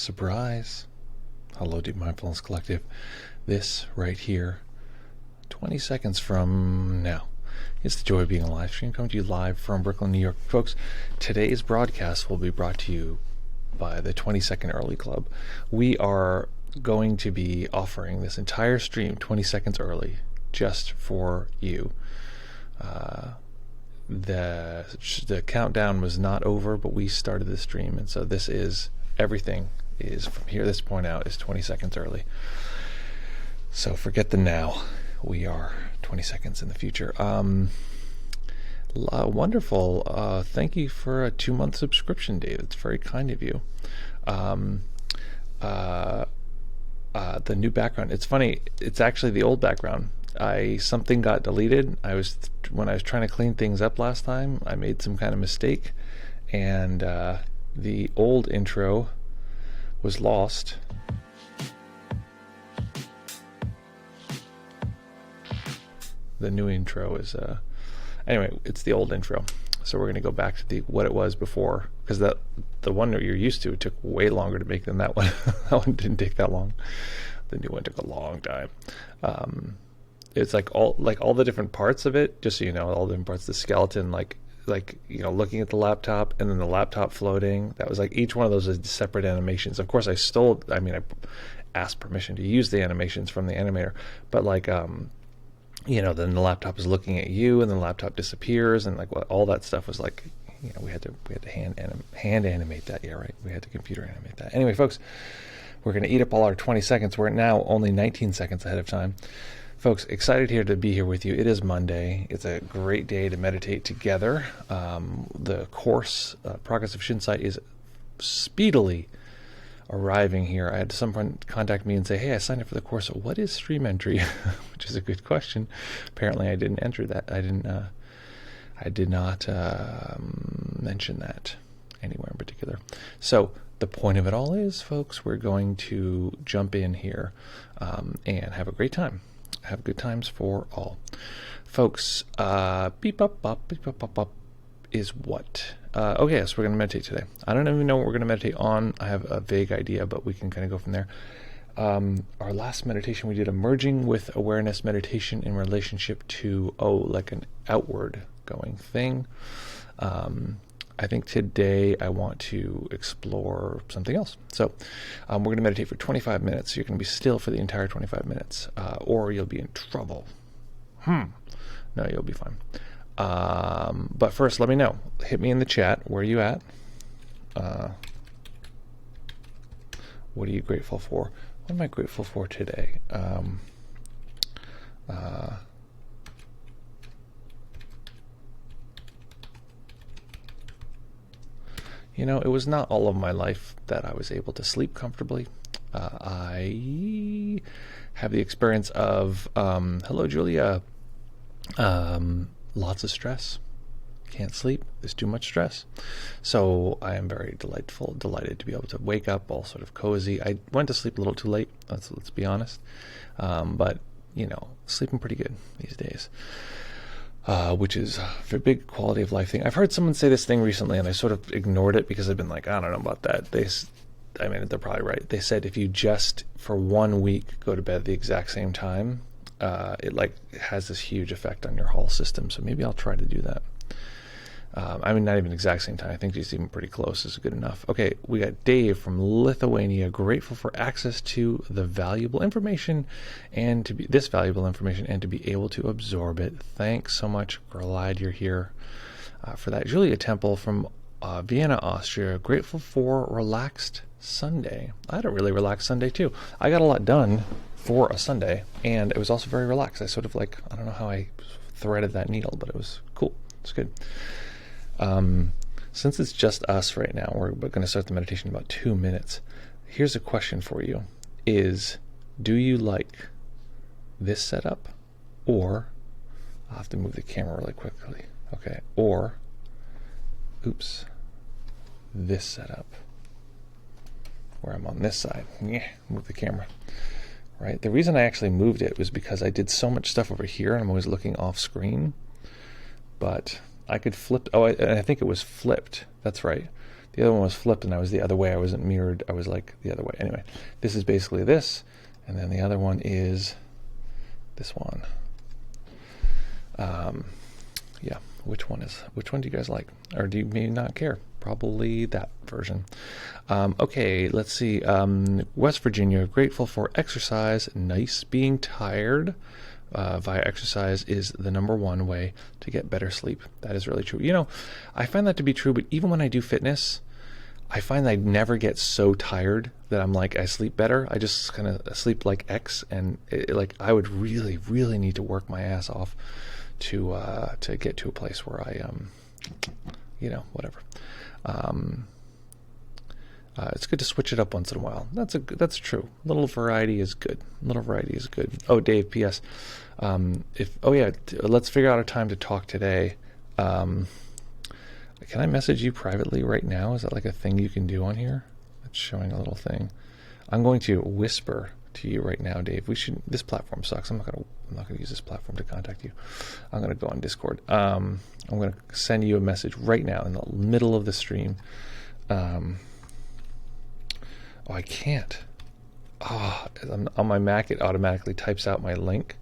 Surprise. Hello, Deep Mindfulness Collective. This right here, 20 seconds from now, it's the joy of being a live stream coming to you live from Brooklyn, New York. Folks, today's broadcast will be brought to you by the 20-Second Early Club. We are going to be offering this entire stream 20 seconds early just for you. The countdown was not over, but we started the stream, and so this is everything is from here this point out is 20 seconds early. So forget the now. We are 20 seconds in the future. Wonderful. Thank you for a 2-month subscription, Dave. It's very kind of you. The new background. It's funny. It's actually the old background. Something got deleted. When I was trying to clean things up last time, I made some kind of mistake, and the old intro was lost. The new intro is anyway, it's the old intro. So we're going to go back to what it was before, because the one that you're used to, it took way longer to make than that one. That one didn't take that long. The new one took a long time. It's like all the different parts of it, just so you know, all the different parts, the skeleton, like looking at the laptop and then the laptop floating. That was like each one of those is separate animations. Of course, I asked permission to use the animations from the animator, but then the laptop is looking at you, and then the laptop disappears, and all that stuff was we had to hand animate that. Yeah, right. We had to computer animate that. Anyway, folks, we're going to eat up all our 20 seconds. We're now only 19 seconds ahead of time. Folks, excited here to be here with you. It is Monday. It's a great day to meditate together. The course, Progress of Shinsai, is speedily arriving here. I had someone contact me and say, hey, I signed up for the course. What is stream entry? Which is a good question. Apparently I didn't enter that. I did not mention that anywhere in particular. So the point of it all is, folks, we're going to jump in here and have a great time. Have good times for all. Folks, beep up is what? Okay, so we're going to meditate today. I don't even know what we're going to meditate on. I have a vague idea, but we can kind of go from there. Our last meditation, we did a merging with awareness meditation in relationship to, like an outward going thing. I think today I want to explore something else. So we're going to meditate for 25 minutes. You're going to be still for the entire 25 minutes, or you'll be in trouble. No, you'll be fine. But first, let me know. Hit me in the chat. Where are you at? What are you grateful for? What am I grateful for today? It was not all of my life that I was able to sleep comfortably. I have the experience of, hello, Julia, lots of stress. Can't sleep. There's too much stress. So I am very delighted to be able to wake up all sort of cozy. I went to sleep a little too late, let's be honest. But, sleeping pretty good these days. Which is a big quality of life thing. I've heard someone say this thing recently, and I sort of ignored it because I've been like, I don't know about that. They're probably right. They said if you just for 1 week go to bed at the exact same time, it has this huge effect on your whole system. So maybe I'll try to do that. Not even exact same time. I think just even pretty close is good enough. Okay, we got Dave from Lithuania, grateful for access to the valuable information and to be able to absorb it. Thanks so much. Glad you're here for that. Julia Temple from Vienna, Austria, grateful for relaxed Sunday. I had a really relaxed Sunday too. I got a lot done for a Sunday, and it was also very relaxed. I sort of I don't know how I threaded that needle, but it was cool. It's good. Since it's just us right now, we're going to start the meditation in about 2 minutes. Here's a question for you. Do you like this setup? Or, I'll have to move the camera really quickly. Okay. Or, this setup, where I'm on this side. Move the camera. Right? The reason I actually moved it was because I did so much stuff over here, and I'm always looking off screen. But I could flip. I think it was flipped. That's right. The other one was flipped and I was the other way. I wasn't mirrored. I was like the other way. Anyway, this is basically this. And then the other one is this one. Yeah, which one do you guys like? Or do you maybe not care? Probably that version. Okay, let's see. West Virginia, grateful for exercise. Nice being tired via exercise is the number one way to get better sleep. That is really true. You know, I find that to be true, but even when I do fitness, I find I never get so tired that I'm like, I sleep better. I just kind of sleep like X, and like I would really, really need to work my ass off to get to a place where I, whatever. It's good to switch it up once in a while. That's true. Little variety is good. Oh, Dave, P.S. Let's figure out a time to talk today. Can I message you privately right now? Is that like a thing you can do on here? It's showing a little thing. I'm going to whisper to you right now, Dave. This platform sucks. I'm not gonna use this platform to contact you. I'm gonna go on Discord. I'm gonna send you a message right now in the middle of the stream. I can't. On my Mac, it automatically types out my link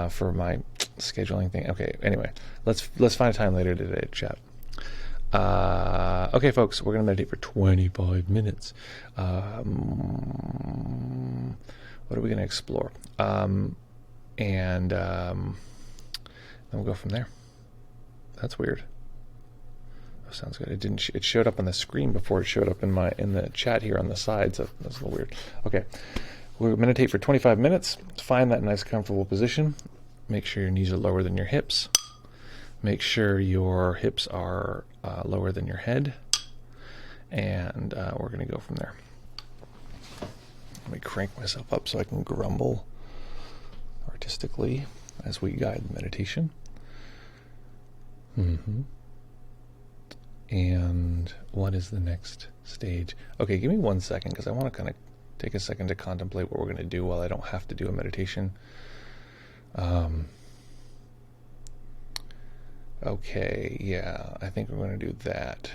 for my scheduling thing. Okay. Anyway, let's find a time later today to chat. Okay, folks, we're going to meditate for 25 minutes. What are we going to explore? And then we'll go from there. That's weird. Oh, sounds good. It showed up on the screen before it showed up in the chat here on the side, so that's a little weird. Okay. We'll meditate for 25 minutes. Find that nice comfortable position. Make sure your knees are lower than your hips. Make sure your hips are lower than your head, and we're going to go from there. Let me crank myself up so I can grumble artistically as we guide the meditation. And what is the next stage? Okay, give me 1 second because I want to kind of take a second to contemplate what we're going to do while I don't have to do a meditation. Okay, yeah, I think we're going to do that.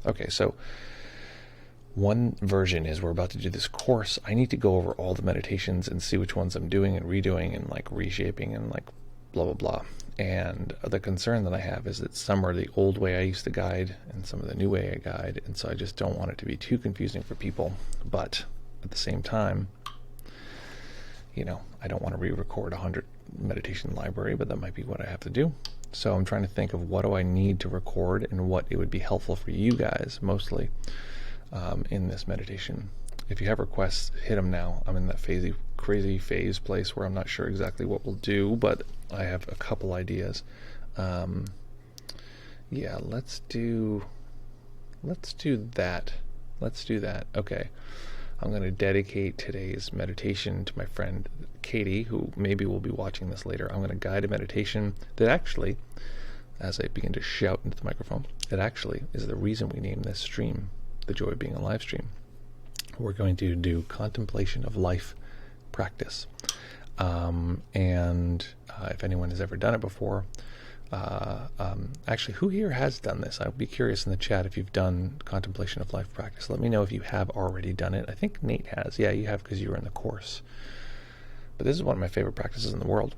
Okay, so one version is we're about to do this course. I need to go over all the meditations and see which ones I'm doing and redoing and like reshaping and like blah, blah, blah. And the concern that I have is that some are the old way I used to guide and some of the new way I guide. And so I just don't want it to be too confusing for people. But at the same time, I don't want to re-record 100 meditation library, but that might be what I have to do. So I'm trying to think of what do I need to record and what it would be helpful for you guys mostly in this meditation. If you have requests, hit them now. I'm in that crazy phase place where I'm not sure exactly what we'll do, but I have a couple ideas. Let's do that. Okay. I'm going to dedicate today's meditation to my friend Katie, who maybe will be watching this later. I'm going to guide a meditation that actually, as I begin to shout into the microphone, it actually is the reason we named this stream The Joy of Being a Live Stream. We're going to do contemplation of life practice. If anyone has ever done it before, actually, who here has done this? I'd be curious in the chat if you've done contemplation of life practice. Let me know if you have already done it. I think Nate has. Yeah, you have because you were in the course. But this is one of my favorite practices in the world.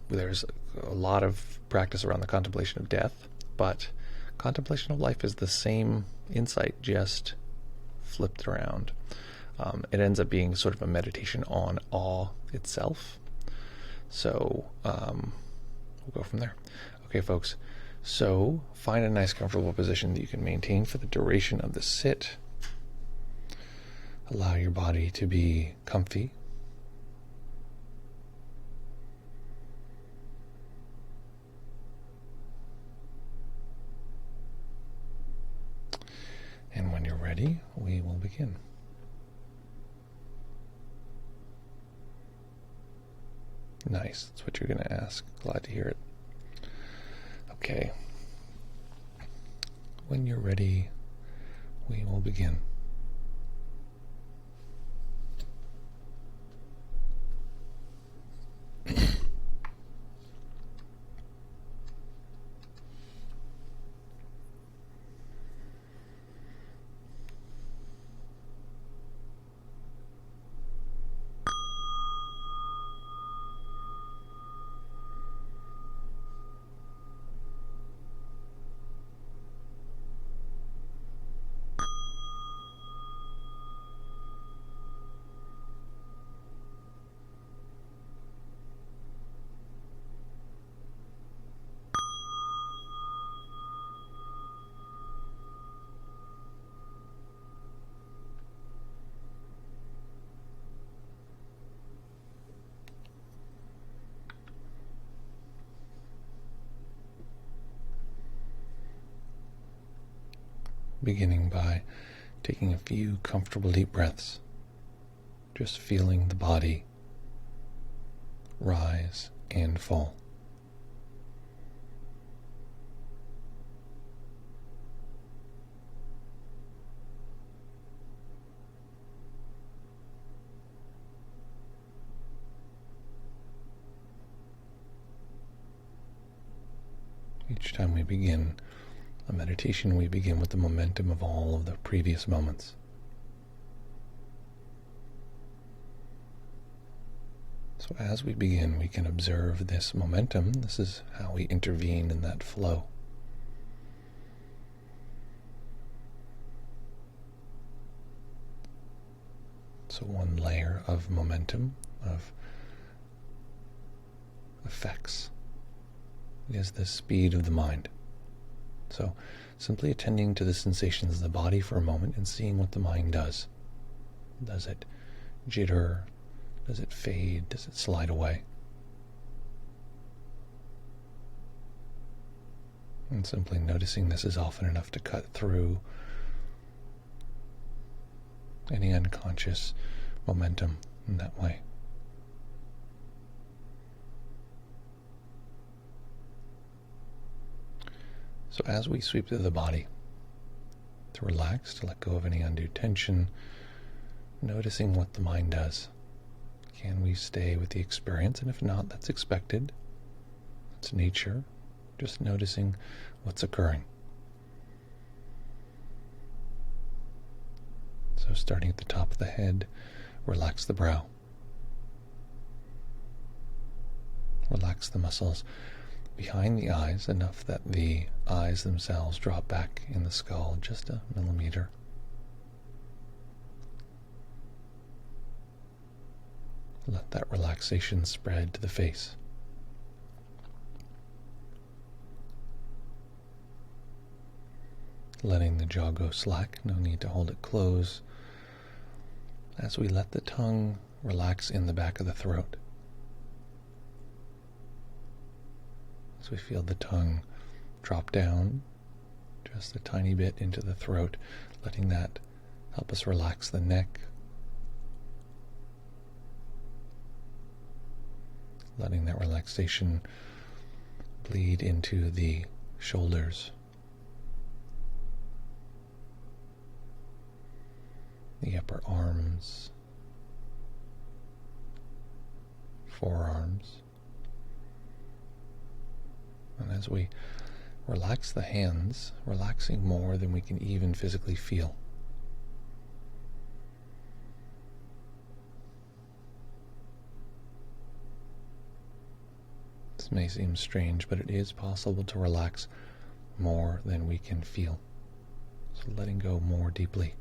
There's a lot of practice around the contemplation of death, but contemplation of life is the same insight, just flipped around. It ends up being sort of a meditation on awe itself. So we'll go from there. Okay, folks. So find a nice comfortable position that you can maintain for the duration of the sit. Allow your body to be comfy. And when you're ready, we will begin. Nice. That's what you're going to ask. Glad to hear it. Okay. When you're ready, we will begin. beginning by taking a few comfortable deep breaths, just feeling the body rise and fall. Each time we begin a meditation, we begin with the momentum of all of the previous moments. So as we begin, we can observe this momentum. This is how we intervene in that flow. So one layer of momentum, of effects, is the speed of the mind. So simply attending to the sensations of the body for a moment and seeing what the mind does. Does it jitter? Does it fade? Does it slide away? And simply noticing this is often enough to cut through any unconscious momentum in that way. So as we sweep through the body, to relax, to let go of any undue tension, noticing what the mind does. Can we stay with the experience? And if not, that's expected. It's nature. Just noticing what's occurring. So starting at the top of the head, relax the brow. Relax the muscles behind the eyes enough that the eyes themselves drop back in the skull just a millimeter. Let that relaxation spread to the face. Letting the jaw go slack, no need to hold it close. As we let the tongue relax in the back of the throat. As we feel the tongue drop down just a tiny bit into the throat, letting that help us relax the neck. Letting that relaxation bleed into the shoulders, the upper arms, forearms. And as we relax the hands, relaxing more than we can even physically feel. This may seem strange, but it is possible to relax more than we can feel. So letting go more deeply.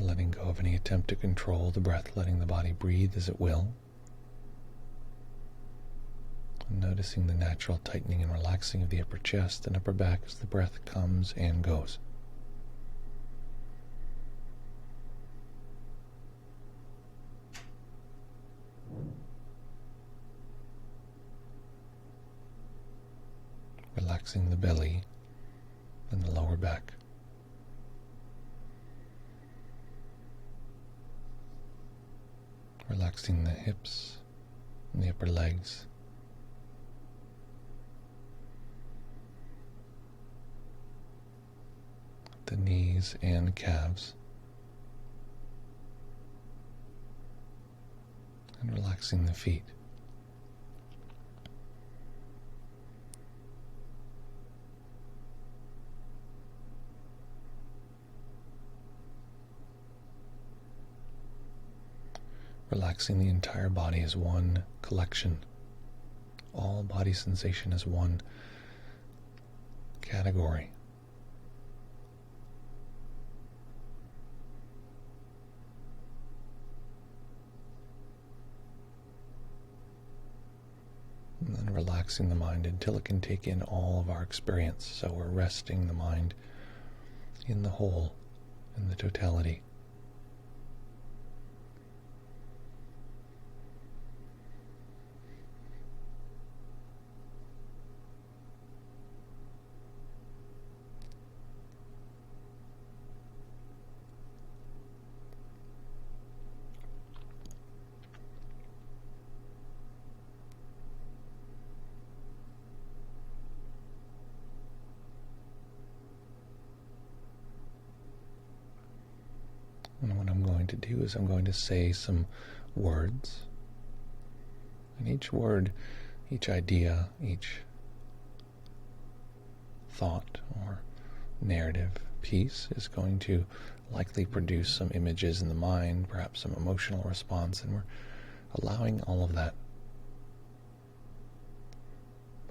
Letting go of any attempt to control the breath, letting the body breathe as it will. And noticing the natural tightening and relaxing of the upper chest and upper back as the breath comes and goes. Relaxing the belly and the lower back. Relaxing the hips and the upper legs. The knees and calves. And relaxing the feet. Relaxing the entire body as one collection. All body sensation as one category. And then relaxing the mind until it can take in all of our experience. So we're resting the mind in the whole, in the totality. And what I'm going to do is I'm going to say some words. And each word, each idea, each thought or narrative piece is going to likely produce some images in the mind, perhaps some emotional response, and we're allowing all of that.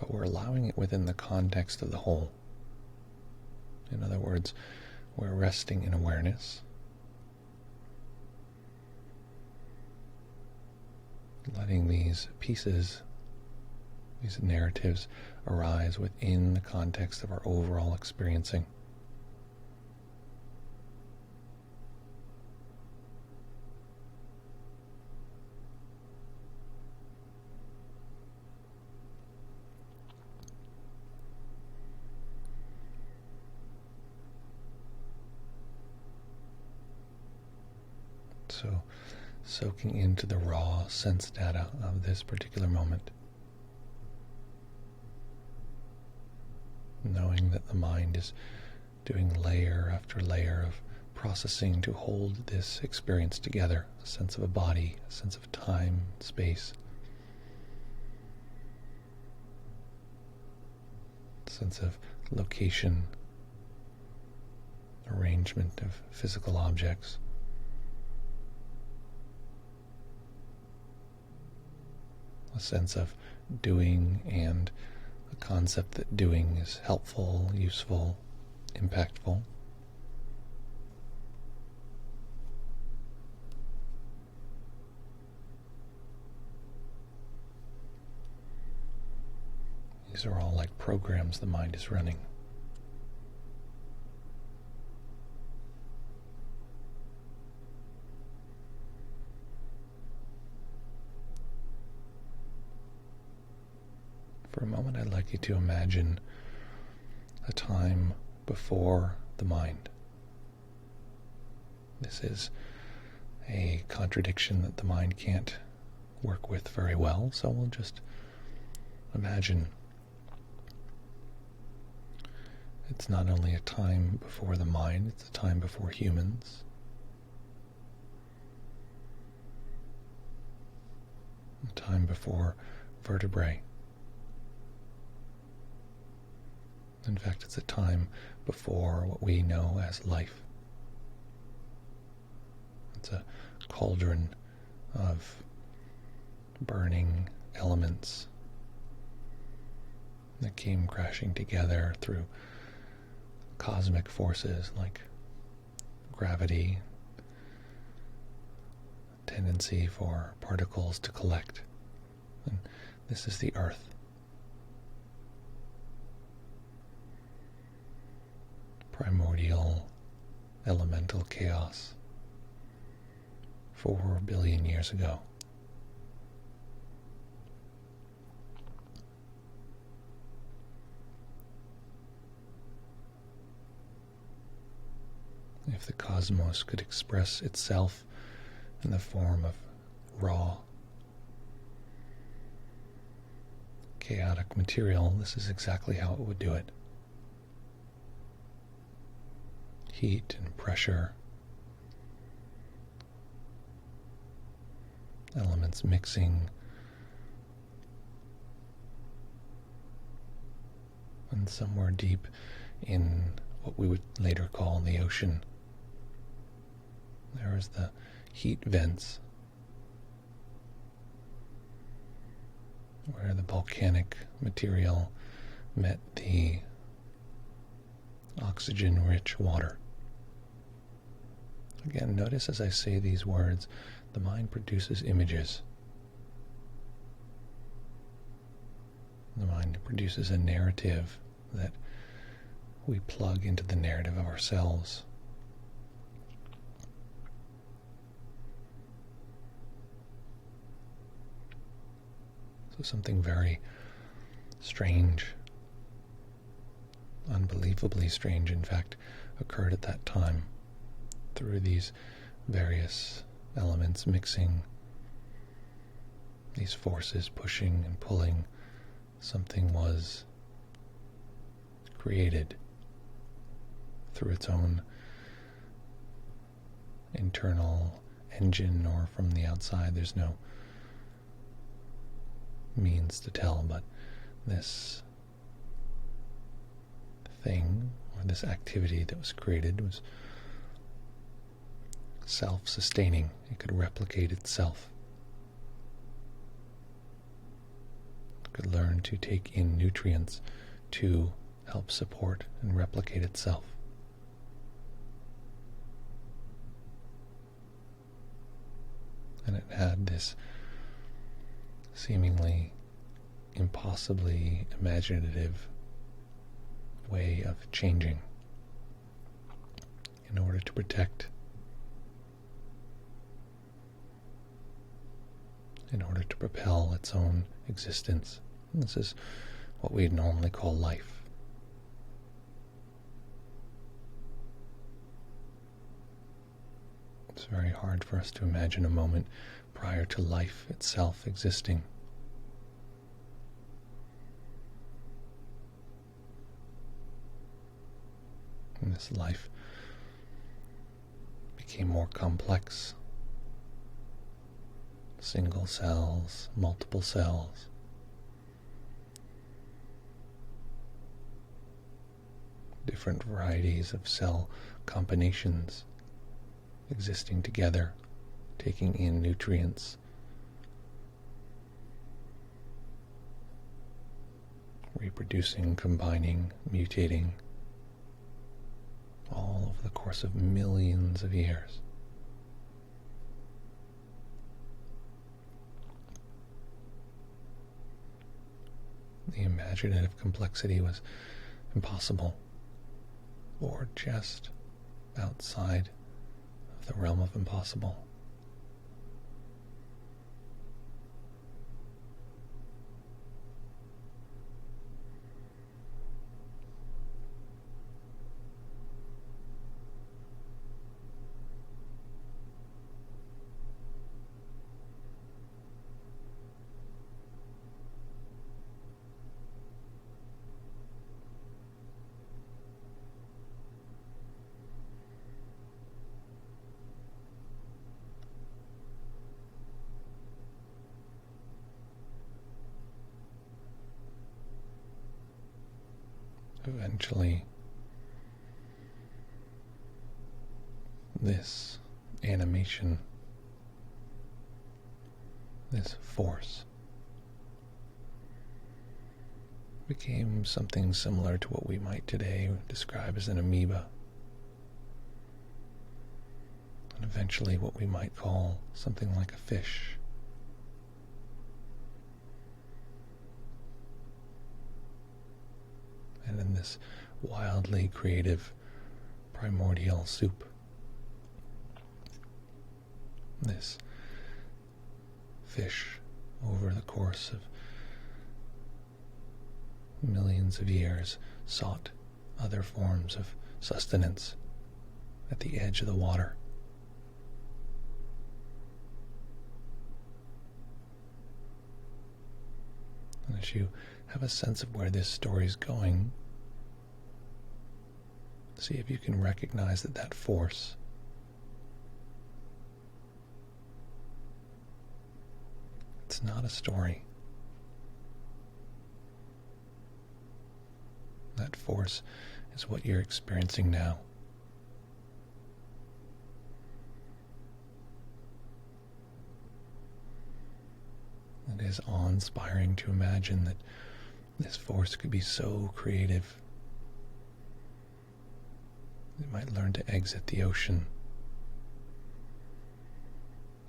But we're allowing it within the context of the whole. In other words, we're resting in awareness, letting these pieces, these narratives arise within the context of our overall experiencing. So, soaking into the raw sense data of this particular moment. Knowing that the mind is doing layer after layer of processing to hold this experience together, a sense of a body, a sense of time, space, a sense of location, arrangement of physical objects. A sense of doing, and a concept that doing is helpful, useful, impactful. These are all like programs the mind is running. For a moment, I'd like you to imagine a time before the mind. This is a contradiction that the mind can't work with very well, so we'll just imagine it's not only a time before the mind, it's a time before humans. A time before vertebrae. In fact, it's a time before what we know as life. It's a cauldron of burning elements that came crashing together through cosmic forces like gravity, tendency for particles to collect. And this is the earth. Primordial elemental chaos 4 billion years ago. If the cosmos could express itself in the form of raw, chaotic material, this is exactly how it would do it. Heat and pressure, elements mixing, and somewhere deep in what we would later call the ocean, there is the heat vents where the volcanic material met the oxygen-rich water. Again, notice as I say these words, the mind produces images. The mind produces a narrative that we plug into the narrative of ourselves. So something very strange, unbelievably strange, in fact, occurred at that time through these various elements mixing, these forces pushing and pulling. Something was created through its own internal engine, or from the outside. There's no means to tell, but this thing, or this activity that was created, was self-sustaining. It could replicate itself. It could learn to take in nutrients to help support and replicate itself. And it had this seemingly impossibly imaginative way of changing in order to protect, in order to propel its own existence. And this is what we'd normally call life. It's very hard for us to imagine a moment prior to life itself existing. And this life became more complex. Single cells, multiple cells. Different varieties of cell combinations existing together, taking in nutrients, reproducing, combining, mutating, all over the course of millions of years. The imaginative complexity was impossible, or just outside of the realm of impossible. Eventually, this animation, this force, became something similar to what we might today describe as an amoeba, and eventually what we might call something like a fish. And in this wildly creative primordial soup, this fish, over the course of millions of years, sought other forms of sustenance at the edge of the water. And as you have a sense of where this story is going, see if you can recognize that force, it's not a story. That force is what you're experiencing now. It is awe-inspiring to imagine that this force could be so creative. It might learn to exit the ocean,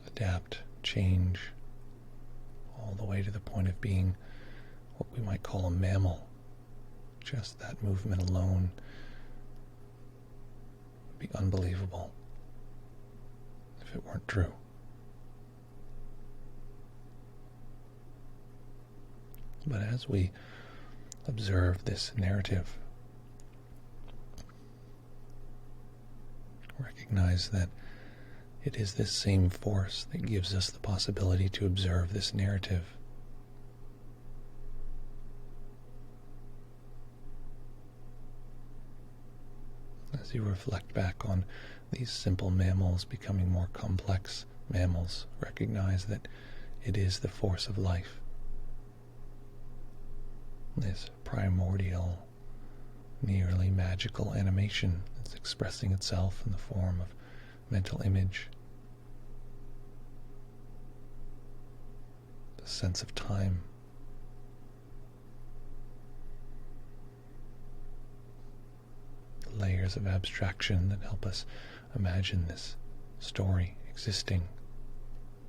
adapt, change, all the way to the point of being what we might call a mammal. Just that movement alone would be unbelievable if it weren't true. But as we observe this narrative, recognize that it is this same force that gives us the possibility to observe this narrative. As you reflect back on these simple mammals becoming more complex mammals, recognize that it is the force of life. This primordial, nearly magical animation that's expressing itself in the form of mental image, the sense of time, the layers of abstraction that help us imagine this story existing.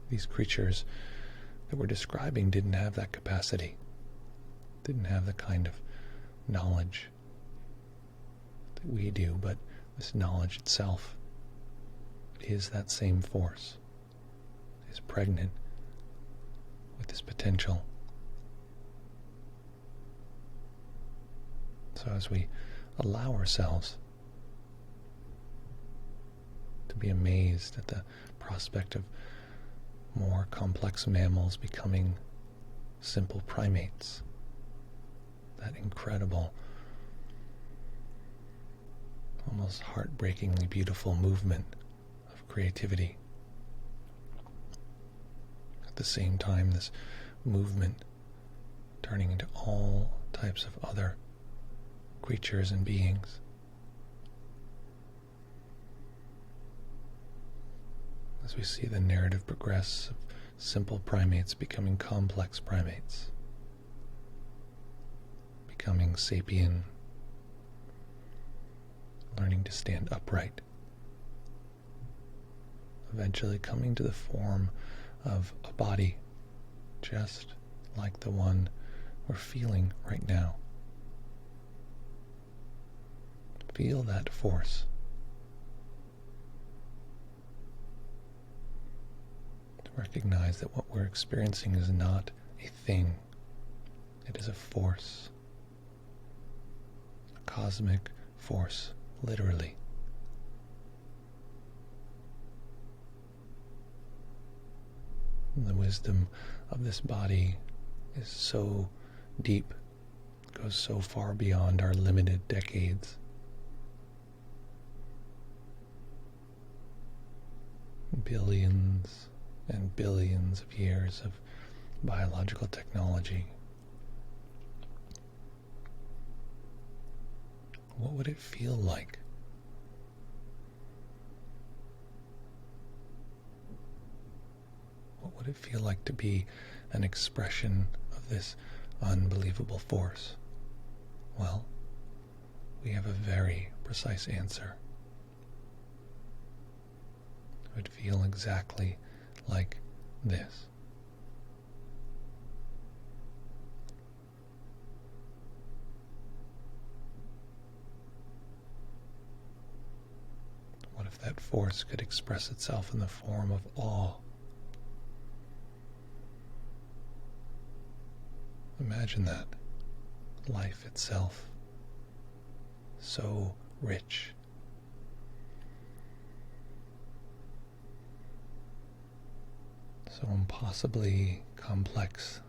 These creatures that we're describing didn't have that capacity, didn't have the kind of knowledge that we do, but this knowledge itself is that same force, is pregnant with this potential. So as we allow ourselves to be amazed at the prospect of more complex mammals becoming simple primates, that incredible, almost heartbreakingly beautiful movement of creativity. At the same time, this movement turning into all types of other creatures and beings. As we see the narrative progress of simple primates becoming complex primates, becoming sapient, learning to stand upright, eventually coming to the form of a body just like the one we're feeling right now. Feel that force. To recognize that what we're experiencing is not a thing. It is a force. A cosmic force, literally. And the wisdom of this body is so deep, goes so far beyond our limited decades. Billions and billions of years of biological technology. What would it feel like? What would it feel like to be an expression of this unbelievable force? Well, we have a very precise answer. It would feel exactly like this. What if that force could express itself in the form of awe? Imagine that. Life itself. So rich. So impossibly complex.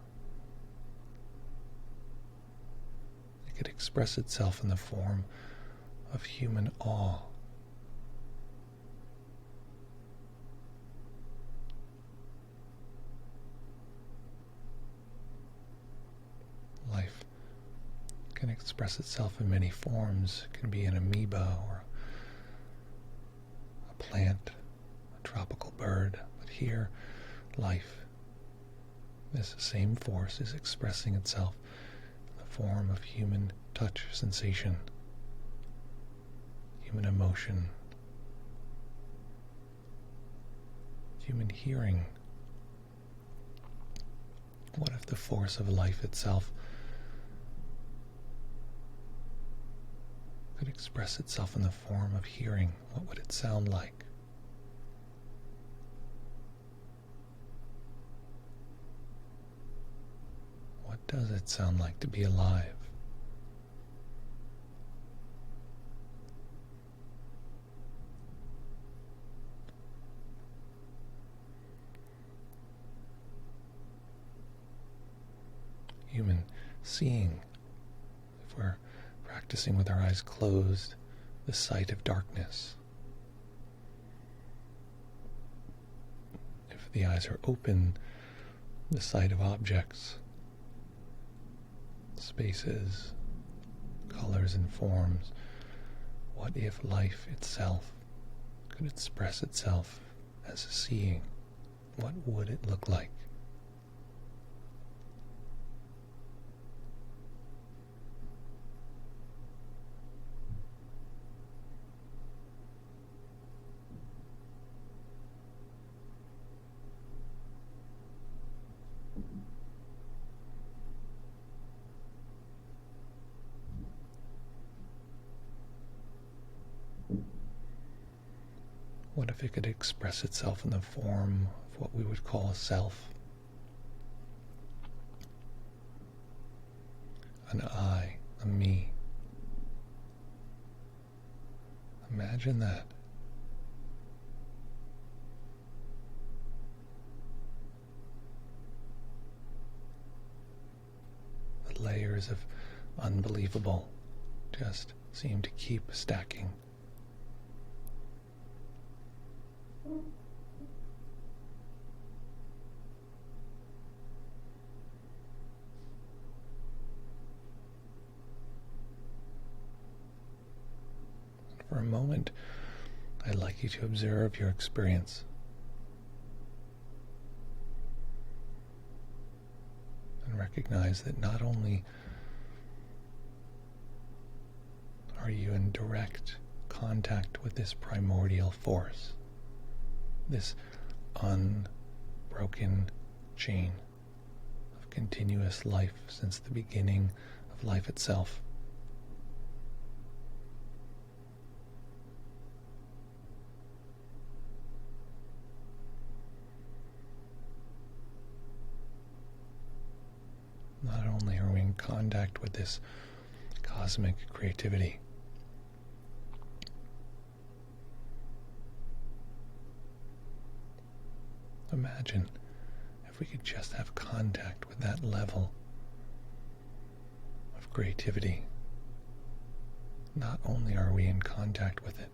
It could express itself in the form of human awe. Life can express itself in many forms. It can be an amoeba or a plant, a tropical bird. But here, life, this same force, is expressing itself in the form of human touch sensation, human emotion, human hearing. What if the force of life itself could express itself in the form of hearing? What would it sound like? What does it sound like to be alive? Human seeing, if we're practicing with our eyes closed, the sight of darkness. If the eyes are open, the sight of objects, spaces, colors and forms. What if life itself could express itself as seeing? What would it look like? What if it could express itself in the form of what we would call a self? An I, a me. Imagine that. The layers of unbelievable just seem to keep stacking. For a moment, I'd like you to observe your experience. And recognize that not only are you in direct contact with this primordial force, this unbroken chain of continuous life since the beginning of life itself. Not only are we in contact with this cosmic creativity, imagine if we could just have contact with that level of creativity. Not only are we in contact with it,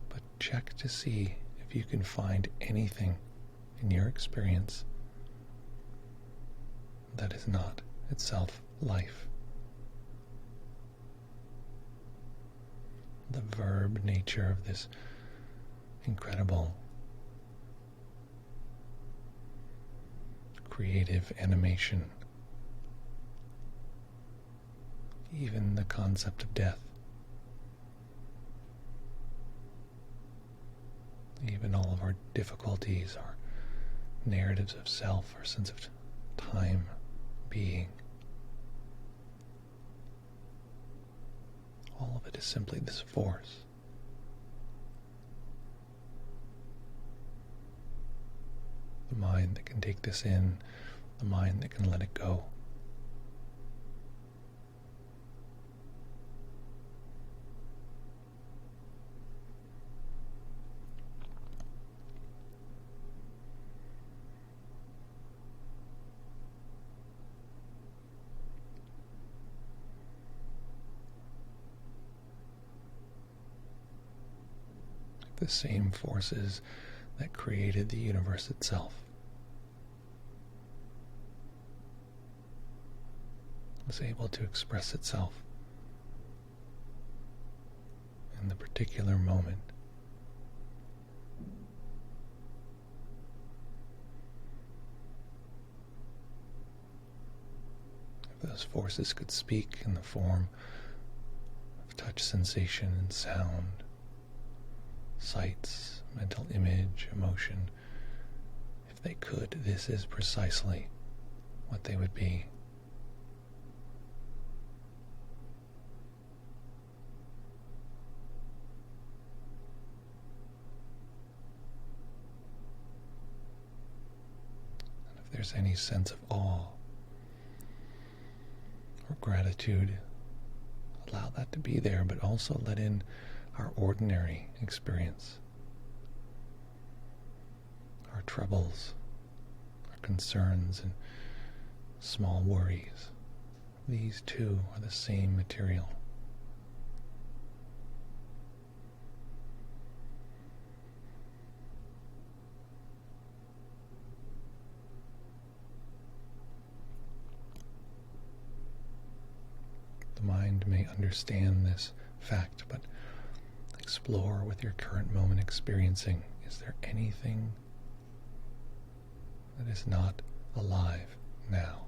but check to see if you can find anything in your experience that is not itself life. The verb nature of this incredible creative animation, even the concept of death, even all of our difficulties, our narratives of self, our sense of time, being. All of it is simply this force. The mind that can take this in, the mind that can let it go. The same forces that created the universe itself was able to express itself in the particular moment. If those forces could speak in the form of touch sensation and sound, sights, mental image, emotion, if they could, this is precisely what they would be. there's any sense of awe or gratitude, allow that to be there, but also let in our ordinary experience, our troubles, our concerns, and small worries. These too are the same material. The mind may understand this fact, but explore with your current moment experiencing. Is there anything that is not alive now?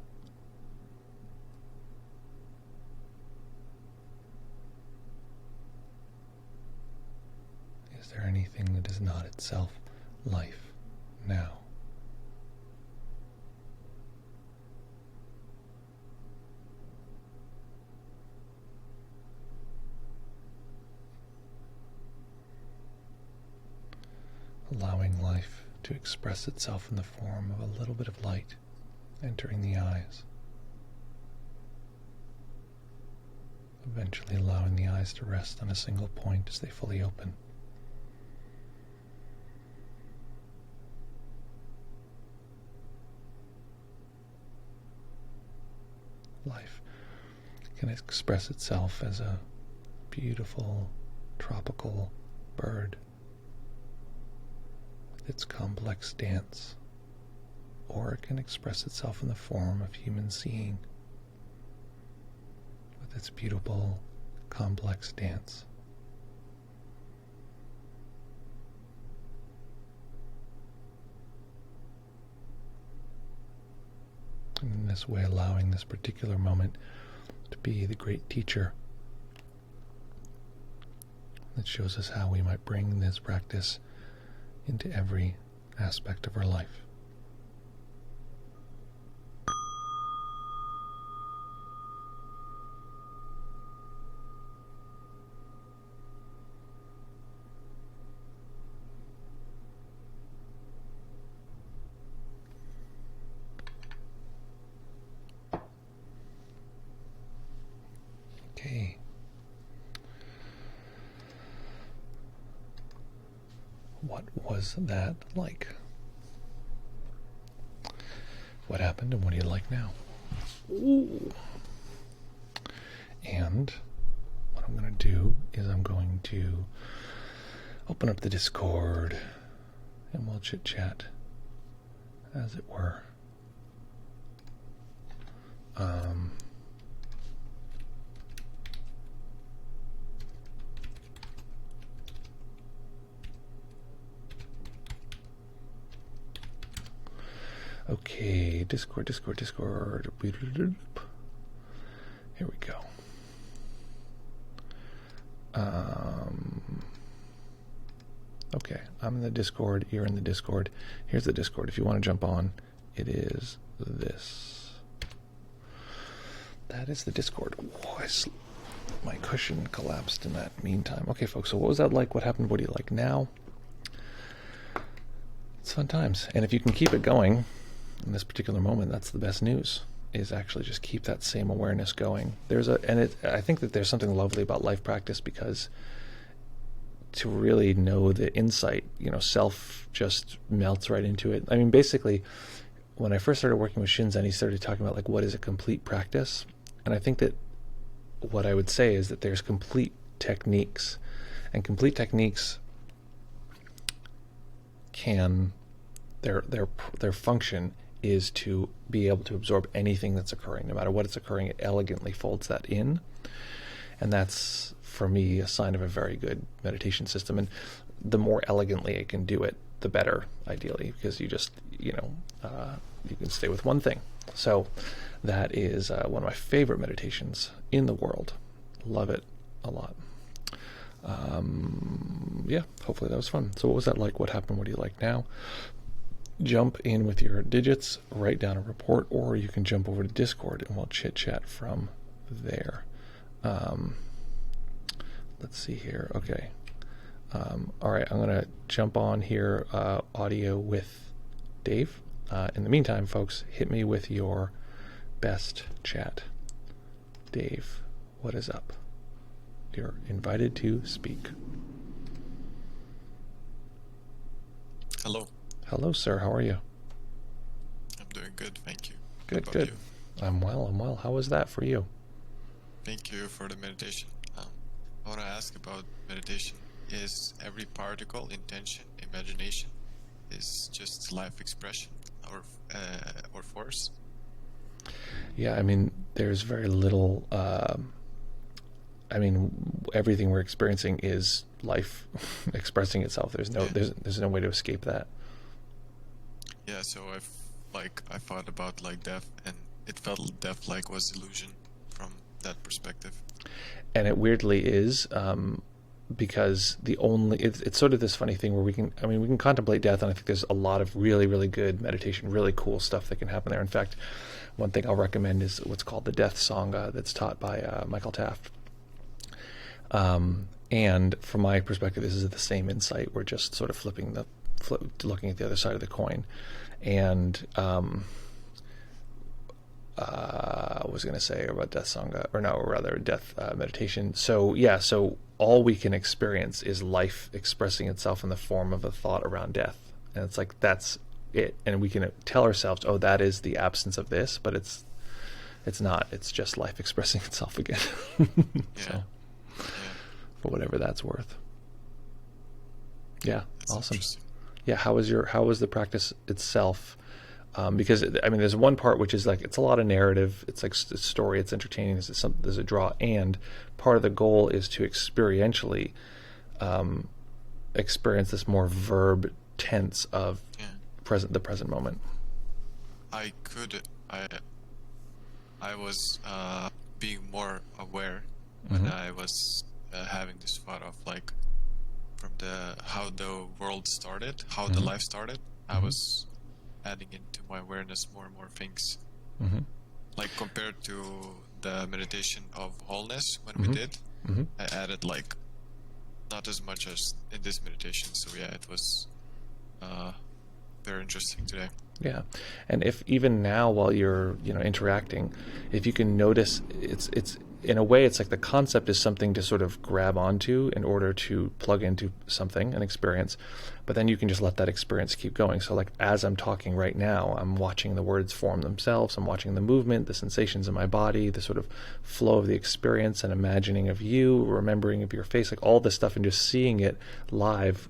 Is there anything that is not itself life now? Allowing life to express itself in the form of a little bit of light entering the eyes. Eventually allowing the eyes to rest on a single point as they fully open. Life can express itself as a beautiful tropical bird, its complex dance, or it can express itself in the form of human seeing with its beautiful complex dance. And in this way, allowing this particular moment to be the great teacher that shows us how we might bring this practice into every aspect of our life. Okay. What was that like? What happened and what do you like now? Ooh. And what I'm going to do is I'm going to open up the Discord and we'll chit chat, as it were. Okay, Discord. Here we go. Okay, I'm in the Discord, you're in the Discord. Here's the Discord. If you want to jump on, it is this. That is the Discord. Whoa, my cushion collapsed in that meantime. Okay, folks, so what was that like? What happened? What do you like now? It's fun times. And if you can keep it going in this particular moment, that's the best news, is actually just keep that same awareness going. I think that there's something lovely about life practice, because to really know the insight, self just melts right into it. I mean, basically, when I first started working with Shinzen, he started talking about what is a complete practice. And I think that what I would say is that there's complete techniques, and complete techniques can, their function is to be able to absorb anything that's occurring. No matter what it's occurring, it elegantly folds that in. And that's, for me, a sign of a very good meditation system. And the more elegantly it can do it, the better, ideally, because you just, you can stay with one thing. So that is one of my favorite meditations in the world. Love it a lot. Yeah, hopefully that was fun. So what was that like? What happened? What do you like now? Jump in with your digits, write down a report, or you can jump over to Discord and we'll chit chat from there. Let's see here. Okay. All right, I'm going to jump on here, audio with Dave. In the meantime, folks, hit me with your best chat. Dave, what is up? You're invited to speak. Hello. Hello, sir. How are you? I'm doing good, thank you. Good, How about good. you? I'm well. How was that for you? Thank you for the meditation. I want to ask about meditation. Is every particle, intention, imagination, is just life expression or force? Yeah, I mean, there's very little. Everything we're experiencing is life expressing itself. There's no way to escape that. Yeah, so I thought about like death, and it felt death like was illusion from that perspective. And it weirdly is, because it's sort of this funny thing where we can contemplate death, and I think there's a lot of really, really good meditation, really cool stuff that can happen there. In fact, one thing I'll recommend is what's called the Death Sangha that's taught by Michael Taft. And from my perspective, this is the same insight. We're just sort of looking at the other side of the coin. And I was going to say about Death Sangha, or rather Death meditation. So all we can experience is life expressing itself in the form of a thought around death. And it's like, that's it. And we can tell ourselves, oh, that is the absence of this, but it's not. It's just life expressing itself again. So, for whatever that's worth. Yeah, That's awesome. interesting. Yeah, how was the practice itself? Because there's one part which is like, it's a lot of narrative. It's like a story. It's entertaining. There's a draw, and part of the goal is to experientially experience this more verb tense of the present moment. I was being more aware when I was having this thought of like from how the world started, how the life started. I was adding into my awareness more and more things. Like compared to the meditation of wholeness when we did, I added like not as much as in this meditation. So yeah, it was very interesting today. Yeah, and if even now while you're interacting, if you can notice, it's in a way, it's like the concept is something to sort of grab onto in order to plug into something, an experience, but then you can just let that experience keep going. So like as I'm talking right now, I'm watching the words form themselves, I'm watching the movement, the sensations in my body, the sort of flow of the experience, and imagining of you, remembering of your face, like all this stuff, and just seeing it live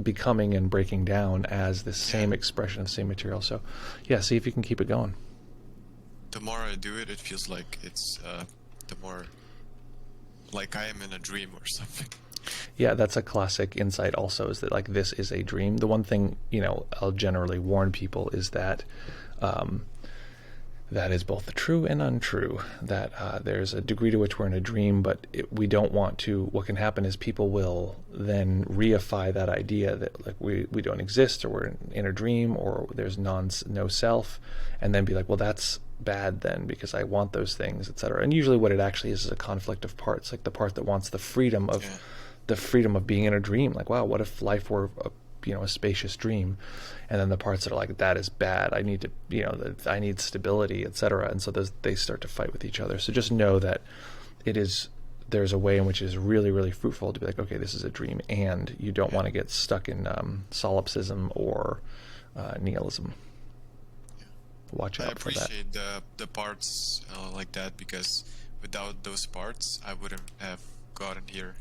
becoming and breaking down as the same expression of the same material. So yeah, see if you can keep it going. The more I do it, it feels like it's the more like I am in a dream or something. Yeah, that's a classic insight also, is that like this is a dream. The one thing, I'll generally warn people is that that is both true and untrue, that there's a degree to which we're in a dream, but we don't want to. What can happen is people will then reify that idea that like we don't exist, or we're in a dream, or there's no self, and then be like, well, that's bad then because I want those things, etc. And usually what it actually is a conflict of parts, like the part that wants the freedom of being in a dream. Like, wow, what if life were a spacious dream? And then the parts that are like, that is bad, I need to, I need stability, etc. And so they start to fight with each other. So just know that there's a way in which it is really, really fruitful to be like, okay, this is a dream, and you don't want to get stuck in solipsism or nihilism. Watch out for that. I appreciate the parts like that, because without those parts, I wouldn't have gotten here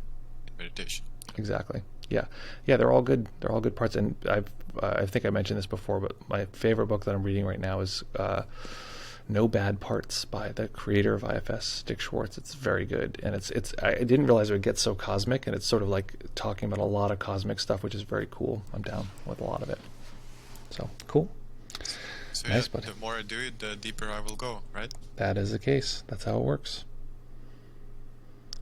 in meditation. Exactly. Yeah. They're all good. They're all good parts. And I think I mentioned this before, but my favorite book that I'm reading right now is No Bad Parts by the creator of IFS, Dick Schwartz. It's very good, and I didn't realize it would get so cosmic, and it's sort of like talking about a lot of cosmic stuff, which is very cool. I'm down with a lot of it. So cool. So nice, the more I do it, the deeper I will go, right? That is the case. That's how it works.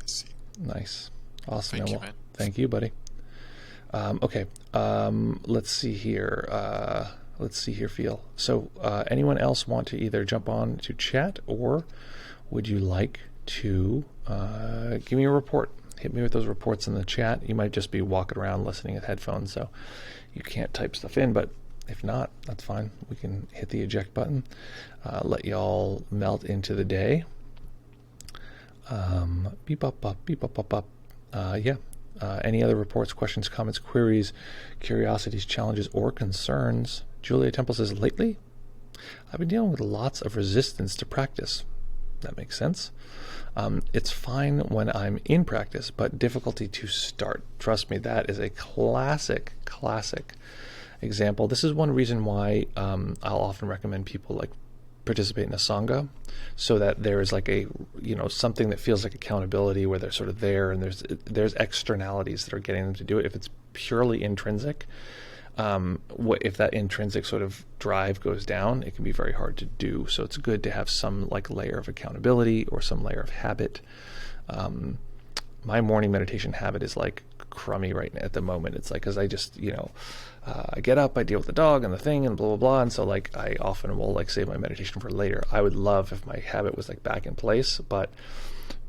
I see. Nice. Awesome. Thank you, man. Thank you, buddy. Okay. Let's see here. Phil. So anyone else want to either jump on to chat, or would you like to give me a report? Hit me with those reports in the chat. You might just be walking around listening with headphones, so you can't type stuff in, but If not, that's fine. We can hit the eject button, let y'all melt into the day. Beep up, up, beep up, up, up. Yeah. Any other reports, questions, comments, queries, curiosities, challenges, or concerns? Julia Temple says, lately, I've been dealing with lots of resistance to practice. That makes sense. It's fine when I'm in practice, but difficulty to start. Trust me, that is a classic example. This is one reason why I'll often recommend people like participate in a sangha, so that there is like a, something that feels like accountability, where they're sort of there, and there's externalities that are getting them to do it. If it's purely intrinsic, if that intrinsic sort of drive goes down, it can be very hard to do. So it's good to have some like layer of accountability or some layer of habit. My morning meditation habit is like crummy right now at the moment. It's like, because I just, I get up, I deal with the dog and the thing and blah, blah, blah. And so like, I often will like save my meditation for later. I would love if my habit was like back in place, but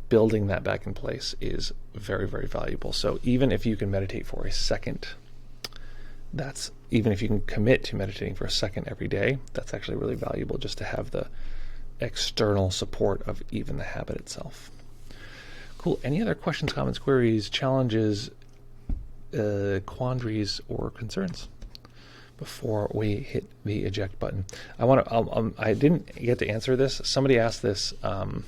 building that back in place is very, very valuable. So even if you can meditate for a second, even if you can commit to meditating for a second every day, that's actually really valuable, just to have the external support of even the habit itself. Cool. Any other questions, comments, queries, challenges, quandaries, or concerns before we hit the eject button? I didn't get to answer this. Somebody asked this on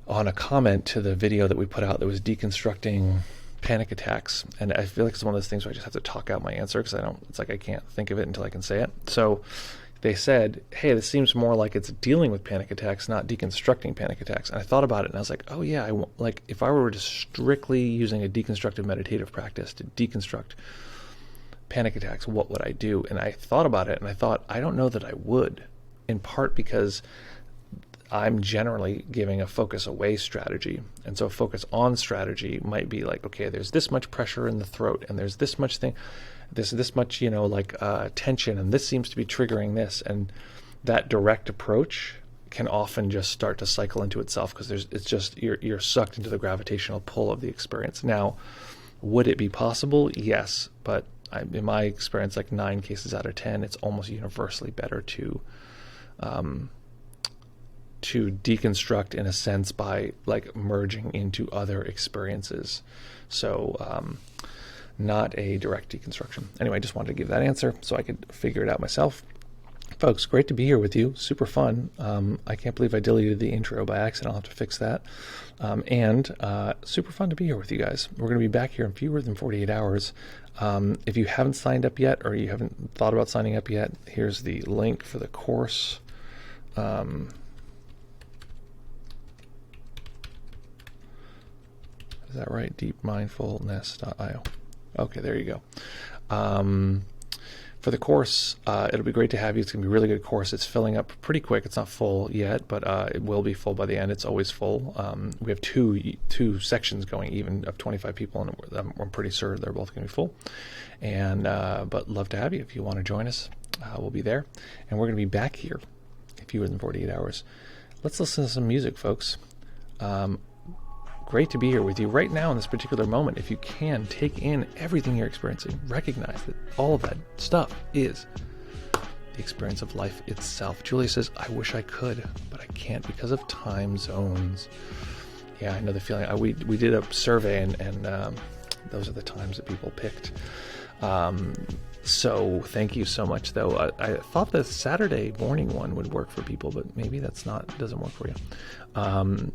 a comment to the video that we put out that was deconstructing panic attacks, and I feel like it's one of those things where I just have to talk out my answer, because it's like I can't think of it until I can say it. So they said, hey, this seems more like it's dealing with panic attacks, not deconstructing panic attacks. And I thought about it, and I was like, oh yeah, like if I were just strictly using a deconstructive meditative practice to deconstruct panic attacks, what would I do? And I thought about it, and I thought, I don't know that I would, in part because I'm generally giving a focus away strategy. And so focus on strategy might be like, okay, there's this much pressure in the throat, and there's this much this much, tension, and this seems to be triggering this. And that direct approach can often just start to cycle into itself, because it's just, you're sucked into the gravitational pull of the experience. Now, would it be possible? Yes. But in my experience, like 9 cases out of 10, it's almost universally better to deconstruct, in a sense, by like merging into other experiences. So not a direct deconstruction. Anyway, I just wanted to give that answer so I could figure it out myself. Folks, great to be here with you. Super fun. I can't believe I deleted the intro by accident. I'll have to fix that. And super fun to be here with you guys. We're going to be back here in fewer than 48 hours. If you haven't signed up yet, or you haven't thought about signing up yet, here's the link for the course. Is that right? deepmindfulness.io. Okay, there you go. For the course, it'll be great to have you. It's going to be a really good course. It's filling up pretty quick. It's not full yet, but it will be full by the end. It's always full. We have two sections going, even of 25 people, and I'm pretty sure they're both going to be full. And but love to have you. If you want to join us, we'll be there. And we're going to be back here in fewer than 48 hours. Let's listen to some music, folks. Great to be here with you right now in this particular moment. If you can, take in everything you're experiencing. Recognize that all of that stuff is the experience of life itself. Julia says, I wish I could, but I can't because of time zones. Yeah, I know the feeling. We did a survey, and those are the times that people picked. So thank you so much, though. I thought the Saturday morning one would work for people, but maybe doesn't work for you.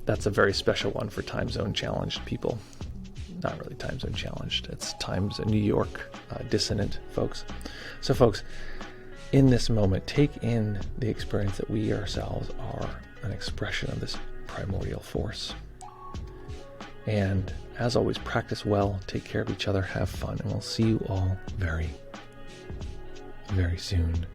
That's a very special one for time zone challenged people. Not really time zone challenged. It's New York dissonant folks. So folks, in this moment, take in the experience that we ourselves are an expression of this primordial force. And as always, practice well, take care of each other, have fun, and we'll see you all very, very soon.